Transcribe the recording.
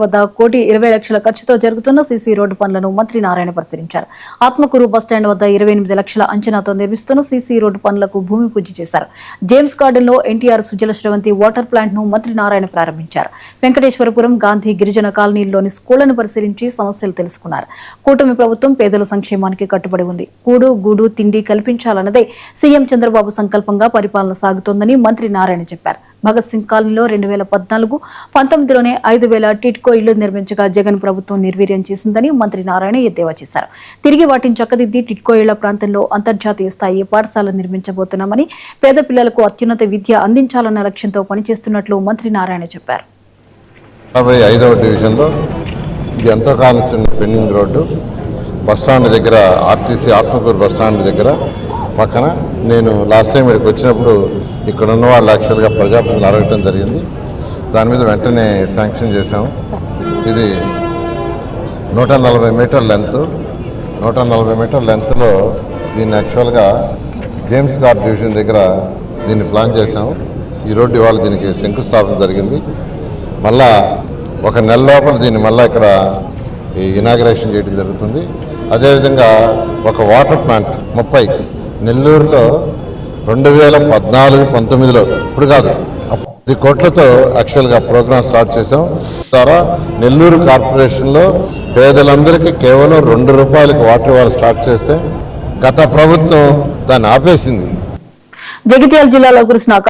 వద్ద 1,20,00,000 ఖర్చుతో జరుగుతున్న సీసీ రోడ్డు పనులను మంత్రి నారాయణ పరిశీలించారు. ఆత్మకూరు బస్టాండ్ వద్ద 28 లక్షల అంచనాతో నిర్మిస్తున్న సీసీ రోడ్డు పనులకు భూమి పూజ చేశారు. జేమ్స్ గార్డెన్ లో ఎన్టీఆర్ సుజల శ్రవంతి వాటర్ ప్లాంట్ ను మంత్రి నారాయణ ప్రారంభించారు. వెంకటేశ్వరపురం గాంధీ గిరిజన కాలనీల్లోని స్కూళ్లను పరిశీలించి సమస్యలు తెలుసుకున్నారు. కూటమి ప్రభుత్వం పేదల సంక్షేమానికి కట్టుబడి ఉంది. కూడు గూడు తిండి కల్పించాలన్నదే సీఎం చంద్రబాబు సంకల్పంగా పరిపాలన సాగుతోందని మంత్రి నారాయణ చెప్పారు. భగత్ సింగ్ కాలనీలో 2014-19లోనే 5,000 టిట్కో ఇళ్లు నిర్మించగా జగన్ ప్రభుత్వం నిర్వీర్యం చేసిందని మంత్రి నారాయణ ఎద్దేవా చేశారు. తిరిగి వాటిని చక్కదిద్ది టిట్కో ఇళ్ల ప్రాంతంలో అంతర్జాతీయ స్థాయి పాఠశాల నిర్మించబోతున్నామని, పేద పిల్లలకు అత్యున్నత విద్య అందించాలన్న లక్ష్యంతో పనిచేస్తున్నట్లు మంత్రి నారాయణ చెప్పారు. 45వ డివిజన్లో ఇది ఎంతో కాలం చిన్న పెండింగ్ రోడ్డు బస్టాండ్ దగ్గర, ఆర్టీసీ ఆత్మకూరు బస్టాండ్ దగ్గర పక్కన నేను లాస్ట్ టైం ఇక్కడికి వచ్చినప్పుడు ఇక్కడ ఉన్న వాళ్ళు యాక్చువల్గా ప్రజాప్రతినిధులు అడగటం జరిగింది. దాని మీద వెంటనే శాంక్షన్ చేశాము. ఇది 140 మీటర్ లెంత్, 140 మీటర్ లెంత్లో దీన్ని యాక్చువల్గా జేమ్స్ గార్డ్ డివిజన్ దగ్గర దీన్ని ప్లాన్ చేశాము. ఈ రోడ్డు ఇవాళ దీనికి శంకుస్థాపన జరిగింది. మళ్ళా ఒక నెల లోపల దీన్ని మళ్ళీ ఇక్కడ ఇనాగ్రేషన్ చేయడం జరుగుతుంది. అదేవిధంగా ఒక వాటర్ ప్లాంట్ 30 నెల్లూరులో 2014-19లో ఇప్పుడు కాదు 10 కోట్లతో యాక్చువల్గా ప్రోగ్రామ్ స్టార్ట్ చేసాం. ద్వారా నెల్లూరు కార్పొరేషన్లో పేదలందరికీ కేవలం ₹2 వాటర్ ఇవ్వాలి స్టార్ట్ చేస్తే గత ప్రభుత్వం దాన్ని ఆపేసింది. జగిత్యాల జిల్లాలో కురిసిన